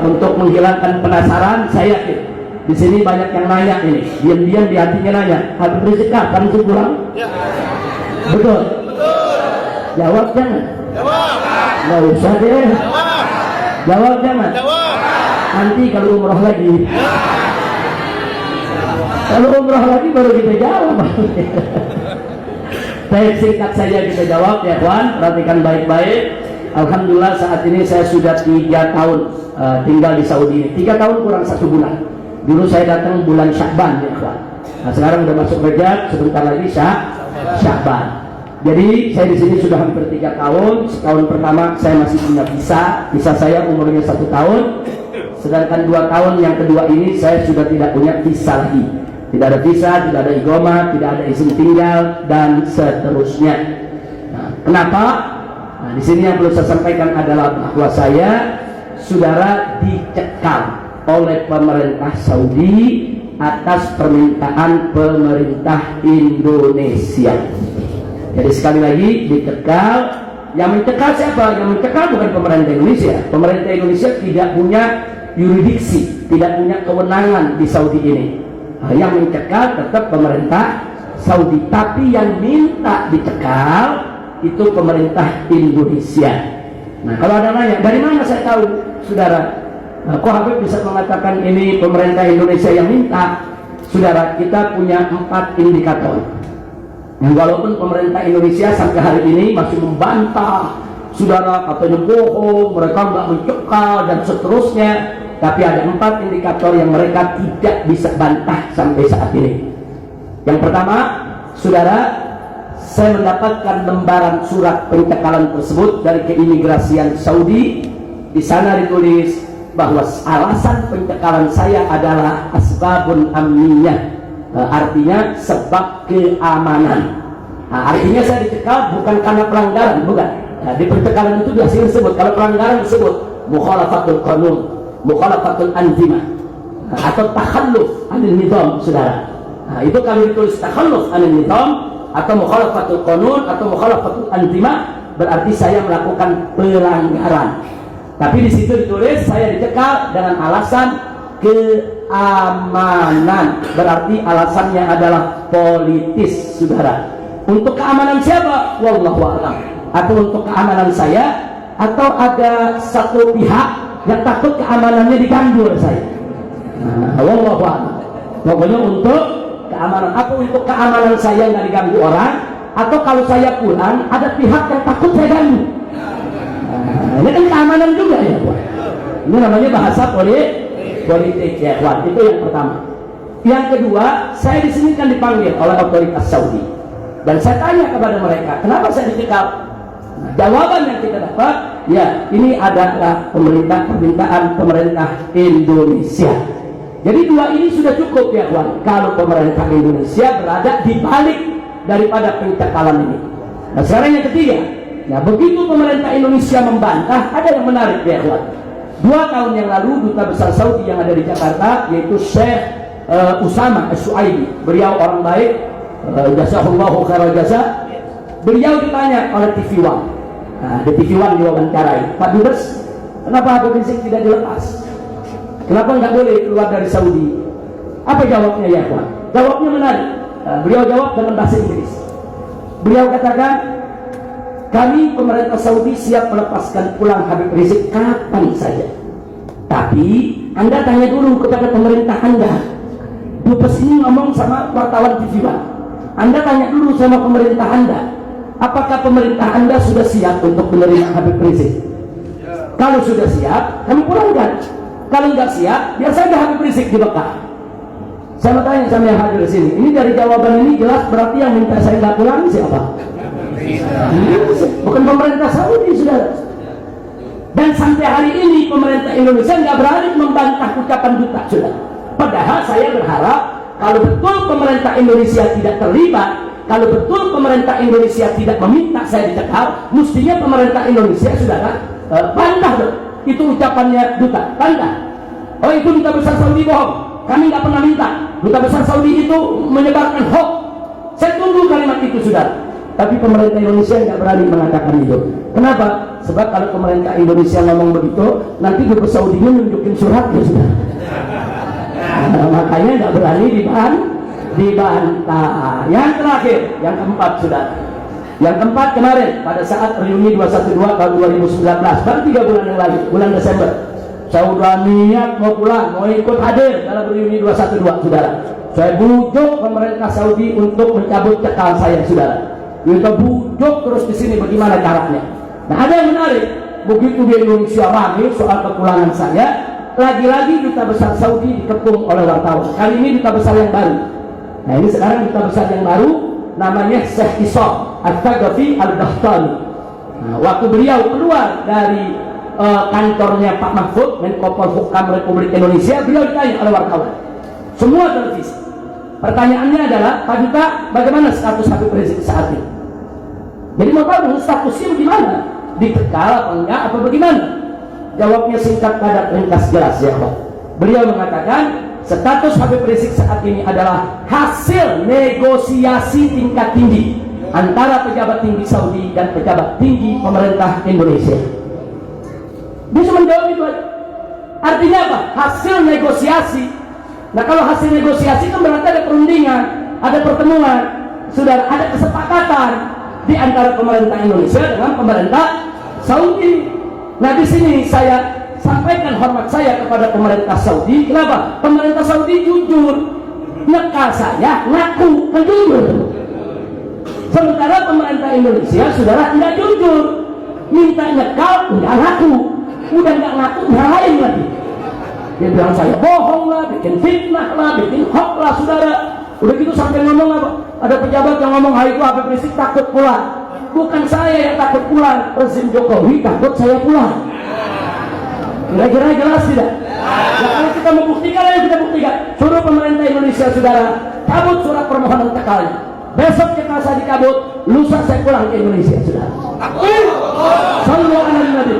untuk menghilangkan penasaran, saya yakin di sini banyak yang nanya ini, diam-diam di hatinya nanya, Habib Rizik kapan itu pulang? Betul? Jawab jangan. Nggak usah deh. Jawab jangan. Nanti kalau umroh lagi. Kalau umroh lagi baru kita jawab. Baik, singkat saja kita jawab ya kawan, perhatikan baik-baik. Alhamdulillah saat ini saya sudah 3 tahun tinggal di Saudi ini. 3 tahun kurang 1 bulan. Dulu saya datang bulan Sya'ban ya kawan. Nah, sekarang udah masuk Rajab, sebentar lagi Sya'ban. Jadi saya di sini sudah hampir 3 tahun. Setahun pertama saya masih punya visa saya umurnya 1 tahun. Sedangkan 2 tahun yang kedua ini saya sudah tidak punya visa lagi. Tidak ada visa, tidak ada iqamah, tidak ada izin tinggal dan seterusnya. Nah, kenapa? Nah, di sini yang perlu saya sampaikan adalah bahwa saya, saudara, dicekal oleh pemerintah Saudi atas permintaan pemerintah Indonesia. Jadi sekali lagi dicekal. Yang mencekal siapa? Yang mencekal bukan pemerintah Indonesia. Pemerintah Indonesia tidak punya yurisdiksi, tidak punya kewenangan di Saudi ini. Yang mencekal tetap pemerintah Saudi, tapi yang minta dicekal itu pemerintah Indonesia. Nah, kalau ada nanya, dari mana saya tahu, saudara? Kok Habib bisa mengatakan ini pemerintah Indonesia yang minta? Saudara, kita punya 4 indikator. Yang walaupun pemerintah Indonesia sampai hari ini masih membantah, saudara, katanya bohong, mereka nggak mencekal dan seterusnya. Tapi ada 4 indikator yang mereka tidak bisa bantah sampai saat ini. Yang pertama, saudara, saya mendapatkan lembaran surat pencekalan tersebut dari keimigrasian Saudi. Di sana ditulis bahwa alasan pencekalan saya adalah asbabun amniyah, artinya sebab keamanan. Nah, artinya saya dicekal bukan karena pelanggaran, bukan. Nah, di pencekalan itu biasanya disebut, kalau pelanggaran disebut mukhalafatul qanun, mukhalafatul anzimah, atau takhalluf anil nizam, saudara. Nah, itu kalau ditulis takhalluf anil nizam atau mukhalafatul qanun atau mukhalafatul anzimah, berarti saya melakukan pelanggaran. Tapi di situ ditulis saya dicekal dengan alasan keamanan, berarti alasannya adalah politis, saudara. Untuk keamanan siapa? Wallahu a'lam. Atau untuk keamanan saya, atau ada satu pihak yang takut keamanannya diganggu oleh saya. Nah, wallahu a'lam. Pokoknya untuk keamanan, atau untuk keamanan saya nggak diganggu orang, atau kalau saya pulang ada pihak yang takut saya ganggu. Nah, ini kan keamanan juga ya, Pak. Ini namanya bahasa politik ya, Pak. Itu yang pertama. Yang kedua, saya di sini kan dipanggil oleh otoritas Saudi. Dan saya tanya kepada mereka, kenapa saya dicekal? Nah, jawaban yang kita dapat, ya ini adalah permintaan pemerintah Indonesia. Jadi 2 ini sudah cukup ya kawan. Kalau pemerintah Indonesia berada di balik daripada pencekalan ini. Nah, sekarang yang ketiga, ya begitu pemerintah Indonesia membantah, ada yang menarik ya kawan. 2 tahun yang lalu duta besar Saudi yang ada di Jakarta, yaitu Syekh Usama As-Suaibi, beliau orang baik, jazahullahu khairal jazah. Beliau ditanya oleh TV One. Nah, di TV One diwawancarai, Pak Dubes, kenapa Habib Rizik tidak dilepas? Kenapa nggak boleh keluar dari Saudi? Apa jawabnya ya kawan? Jawabnya menarik. Nah, beliau jawab dengan bahasa Inggris. Beliau katakan, kami pemerintah Saudi siap melepaskan pulang Habib Rizik kapan saja. Tapi Anda tanya dulu kepada pemerintah Anda. Dubes ini ngomong sama wartawan TV One. Anda tanya dulu sama pemerintah Anda, apakah pemerintah Anda sudah siap untuk menerima Habib Rizik? Kalau sudah siap, kami pulangkan. Kalau nggak siap, biar saja Habib Rizik di Mekah. Saya mau tanya sama yang hadir di sini. Ini dari jawaban ini jelas berarti yang minta saya nggak pulang siapa? Bukan pemerintah Saudi, saudara. Dan sampai hari ini pemerintah Indonesia nggak berani membantah ucapan duta, saudara. Padahal saya berharap kalau betul pemerintah Indonesia tidak terlibat, kalau betul pemerintah Indonesia tidak meminta saya dicekal, mestinya pemerintah Indonesia saudara bantah dong. Itu ucapannya duta, bantah. Oh, itu duta besar Saudi bohong, kami nggak pernah minta. Duta besar Saudi itu menyebarkan hoax. Saya tunggu kalimat itu, saudara. Tapi pemerintah Indonesia nggak berani mengatakan itu. Kenapa? Sebab kalau pemerintah Indonesia ngomong begitu, nanti Dubes Saudinya nunjukin suratnya sudah. Nah, makanya nggak berani dibantah. Yang terakhir, yang keempat sudah. Yang keempat kemarin pada saat reuni 212 tahun 2019, baru 3 bulan yang lalu, bulan Desember. Saya udah niat mau pulang, mau ikut hadir dalam reuni 212, saudara. Saya bujuk pemerintah Saudi untuk mencabut cekal saya, saudara. Kita bujuk terus di sini bagaimana caranya. Nah, ada yang menarik, begitu di Indonesia ramai soal kepulangan saya, lagi-lagi duta besar Saudi dikepung oleh wartawan. Kali ini duta besar yang baru. Nah, ini sekarang duta besar yang baru, namanya Syekh Isam Al-Thaqafi Al-Qahtani. Nah, waktu beliau keluar dari kantornya Pak Mahfud, Menko Polhukam Republik Indonesia, beliau ditanya oleh wartawan. Semua televisi. Pertanyaannya adalah, Pak Duta, bagaimana status Habib Rizik saat ini? Jadi mau tahu statusnya bagaimana? Ditegal apa enggak, apa bagaimana? Jawabnya singkat padat ringkas jelas ya Pak. Beliau mengatakan status Habib Rizik saat ini adalah hasil negosiasi tingkat tinggi antara pejabat tinggi Saudi dan pejabat tinggi pemerintah Indonesia. Dia cuma jawab itu aja. Artinya apa? Hasil negosiasi. Nah, kalau hasil negosiasi kan berarti ada perundingan, ada pertemuan, sudah ada kesepakatan di antara pemerintah Indonesia dengan pemerintah Saudi. Nah, di sini saya sampaikan hormat saya kepada pemerintah Saudi. Kenapa? Pemerintah Saudi jujur, nyekal saya, ngaku, jujur. Sementara pemerintah Indonesia, saudara, tidak jujur, minta nyekal, nggak ngaku, udah nggak ngaku, nggak lain lagi. Dia bilang saya bohong lah, bikin fitnah lah, bikin hoax lah, saudara. Udah gitu sampai ngomong apa? Ada pejabat yang ngomong, itu Habib Rizik takut pulang. Bukan saya yang takut pulang, Presiden Jokowi takut saya pulang. Kira-kira jelas tidak? Ya, kalau kita membuktikan, ayo kita buktikan. Suruh pemerintah Indonesia, saudara, cabut surat permohonan tekalnya. Besok kita saya dicabut, lusa saya pulang ke Indonesia, saudara. Sallu ala Nabi.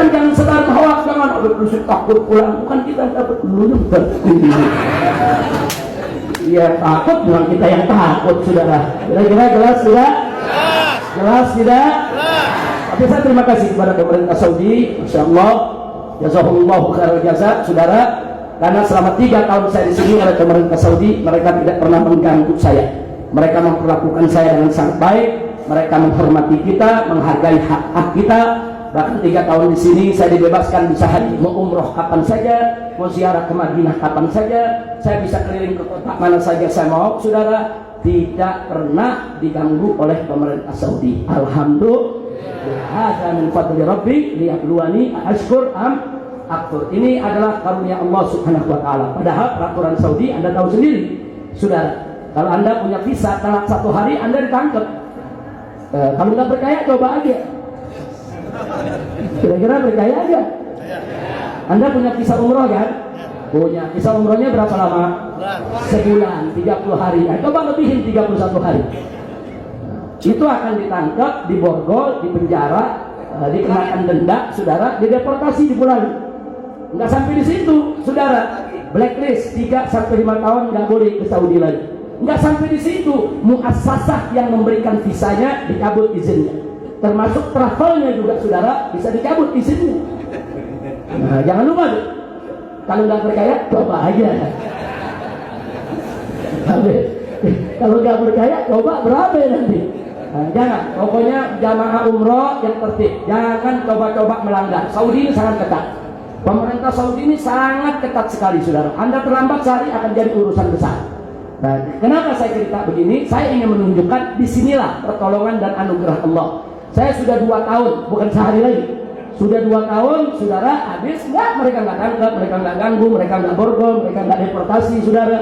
Jangan sedar hoax, jangan Habib Rizik takut pulang. Bukan kita yang takut, dulu ya takut, bukan kita yang takut, saudara. Kira-kira jelas tidak? Jelas tidak? Tapi saya terima kasih kepada pemerintah Saudi, Masya Allah, jazakumullahu khairal jaza, saudara, karena selama 3 tahun saya di sini oleh pemerintah Saudi, mereka tidak pernah mengganggu saya. Mereka memperlakukan saya dengan sangat baik, mereka menghormati kita, menghargai hak-hak kita. Bahkan 3 tahun di sini saya dibebaskan bisa haji, mau umroh kapan saja, mau ziarah ke Madinah kapan saja, saya bisa keliling ke kota mana saja saya mau, saudara. Tidak pernah diganggu oleh pemerintah Saudi. Alhamdulillah. Hadza min fadli Rabbi liyabluwani ashkur am akfur. Ini adalah karunia Allah Subhanahu wa taala. Padahal peraturan Saudi Anda tahu sendiri, saudara. Kalau Anda punya visa telat 1 hari Anda ditangkap. Kalau nggak percaya coba aja. Kira-kira percaya aja. Anda punya visa umroh kan? Punya. Visa umrohnya berapa lama? Sebulan, 30 hari. Coba lebihin 31 hari. Itu akan ditangkap, diborgol, dipenjara, dikenakan denda, saudara, dideportasi, dipulangi. Nggak sampai di situ, saudara. Blacklist 3 sampai 5 tahun nggak boleh ke Saudi lagi. Nggak sampai di situ, muassasah yang memberikan visanya dicabut izinnya. Termasuk travelnya juga, saudara, bisa dicabut izinnya. Nah, jangan lupa tuh. Kalau nggak percaya, coba aja. Kalau nggak percaya, coba berapa nanti. Nah, jangan, pokoknya jamaah umroh yang tertib. Jangan coba-coba melanggar. Saudi ini sangat ketat. Pemerintah Saudi ini sangat ketat sekali, saudara. Anda terlambat sehari akan jadi urusan besar. Nah, kenapa saya cerita begini? Saya ingin menunjukkan disinilah pertolongan dan anugerah Allah. Saya sudah 2 tahun, bukan sehari lagi. Sudah 2 tahun, saudara, habis nggak, mereka nggak tangkap, mereka nggak ganggu, mereka nggak borgol, mereka nggak deportasi, saudara.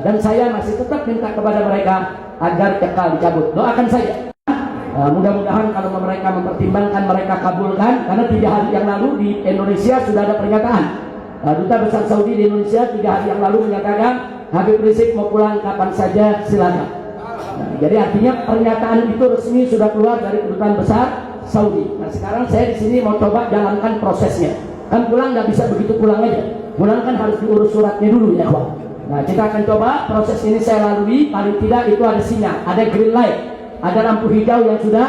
Dan saya masih tetap minta kepada mereka agar cekal dicabut. Doakan saja. Mudah-mudahan kalau mereka mempertimbangkan, mereka kabulkan. Karena 3 hari yang lalu di Indonesia sudah ada pernyataan. Duta besar Saudi di Indonesia 3 hari yang lalu menyatakan Habib Rizik mau pulang kapan saja silakan. Jadi artinya pernyataan itu resmi sudah keluar dari kedutaan besar Saudi. Nah, sekarang saya di sini mau coba jalankan prosesnya. Kan pulang nggak bisa begitu pulang aja. Pulang kan harus diurus suratnya dulu ya, Pak. Nah, kita akan coba proses ini saya lalui. Paling tidak itu ada sinyal, ada green light, ada lampu hijau yang sudah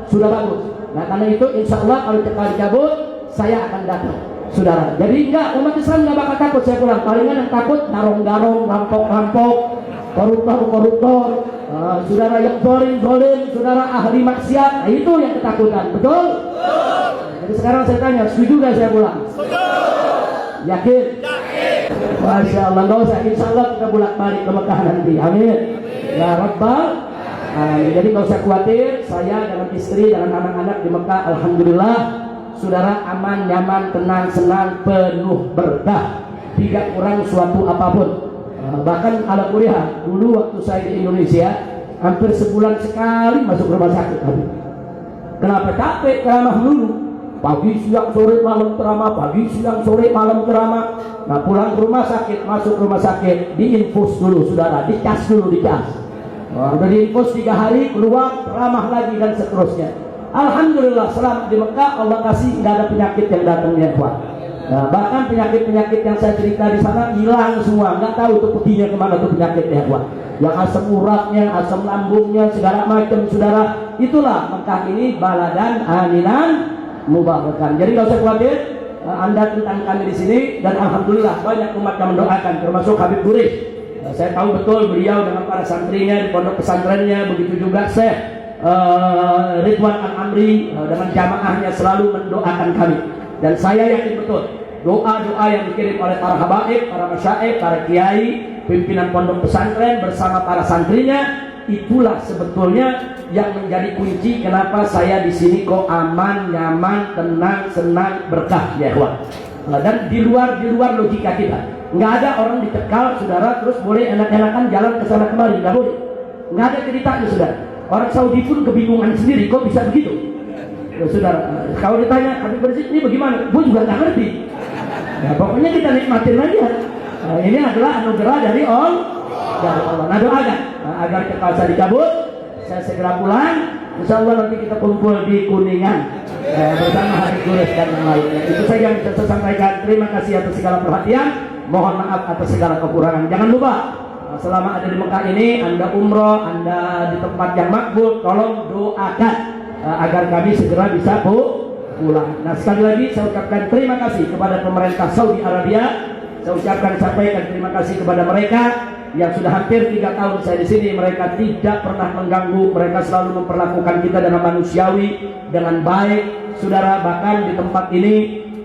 sudah bagus. Nah karena itu insya Allah kalau cekal dicabut, saya akan datang, saudara. Jadi enggak, umat Islam enggak bakal takut saya pulang. Palingan yang takut garong-garong, rampok-rampok, koruptor-koruptor, saudara yang zolim, saudara ahli maksiat. Nah, itu yang ketakutan, betul? Jadi sekarang saya tanya, setuju gak saya pulang? Setuju. Yakin? Yakin. Masya Allah, nggak usah. Insya Allah kita bolak-balik ke Mekah nanti. Amin. Ya Rabbal. Jadi nggak usah khawatir. Saya dengan istri, dengan anak-anak di Mekah, alhamdulillah, saudara aman, nyaman, tenang, senang, penuh berkah. Tidak kurang suatu apapun. Bahkan ala kuliah dulu waktu saya di Indonesia, hampir sebulan sekali masuk rumah sakit. Kenapa? Capek ceramah dulu. Pagi, siang, sore, malam ceramah, pagi, siang, sore, malam ceramah. Nah pulang ke rumah sakit, masuk rumah sakit, diinfus dulu saudara, dicas dulu, dicas. Udah diinfus 3 hari, keluar, ceramah lagi dan seterusnya. Alhamdulillah selama di Mekah Allah kasih nggak ada penyakit yang datang yang kuat. Nah, bahkan penyakit-penyakit yang saya cerita di sana hilang semua, nggak tahu tuh perginya kemana tuh penyakitnya kuat. Yang asam uratnya, asam lambungnya, segala macam saudara. Itulah Mekah ini baladan aminan mubarakan. Jadi nggak usah khawatir, Anda tentang kami di sini dan alhamdulillah banyak umat yang mendoakan, termasuk Habib Gurih. Saya tahu betul beliau dengan para santrinya di pondok pesantrennya, begitu juga Syekh Ridwan Al-Amri dengan jamaahnya selalu mendoakan kami. Dan saya yakin betul doa-doa yang dikirim oleh para habaib, para masyaikh, para kiai, pimpinan pondok pesantren bersama para santrinya, itulah sebetulnya yang menjadi kunci kenapa saya di sini kok aman, nyaman, tenang, senang, berkah ya kawan. Dan di luar logika kita, nggak ada orang dicekal saudara terus boleh enak-enakan jalan ke sana kemari, nggak boleh. Nggak ada ceritanya saudara. Orang Saudi pun kebingungan sendiri, kok bisa begitu? Ya, saudara, kalau ditanya Habib Rizik ini bagaimana, gue juga nggak ngerti. Ya, pokoknya kita nikmatin aja. Ini adalah anugerah dari Allah. Nah doakan agar kekal saya dicabut, saya segera pulang. Insya Allah nanti kita kumpul di Kuningan bersama Habib Gurih dan yang lainnya. Itu saja yang bisa saya sampaikan. Terima kasih atas segala perhatian. Mohon maaf atas segala kekurangan. Jangan lupa selama ada di Mekah ini, Anda umroh, Anda di tempat yang makbul, tolong doakan agar kami segera bisa pulang. Nah sekali lagi saya ucapkan terima kasih kepada pemerintah Saudi Arabia. Saya ucapkan sampaikan terima kasih kepada mereka yang sudah hampir 3 tahun saya di sini. Mereka tidak pernah mengganggu, mereka selalu memperlakukan kita dengan manusiawi, dengan baik, saudara. Bahkan di tempat ini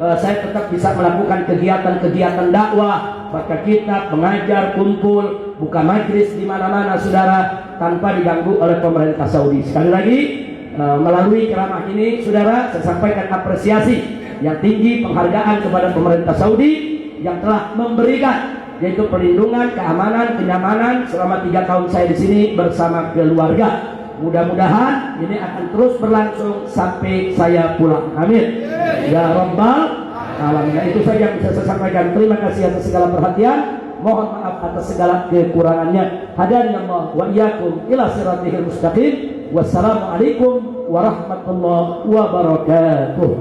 saya tetap bisa melakukan kegiatan-kegiatan dakwah, baca kitab, mengajar, kumpul, buka majlis di mana-mana, saudara, tanpa diganggu oleh pemerintah Saudi. Sekali lagi, melalui ceramah ini, saudara, saya sampaikan apresiasi yang tinggi, penghargaan kepada pemerintah Saudi yang telah memberikan yaitu perlindungan, keamanan, kenyamanan selama 3 tahun saya di sini bersama keluarga. Mudah-mudahan ini akan terus berlangsung sampai saya pulang. Amin. Ya Rabbal Alamin. Itu saja yang bisa saya sampaikan. Terima kasih atas segala perhatian. Mohon maaf atas segala kekurangannya. Hadani Allah wa iyyakum ila siratihil mustaqim. Wassalamualaikum warahmatullahi wabarakatuh.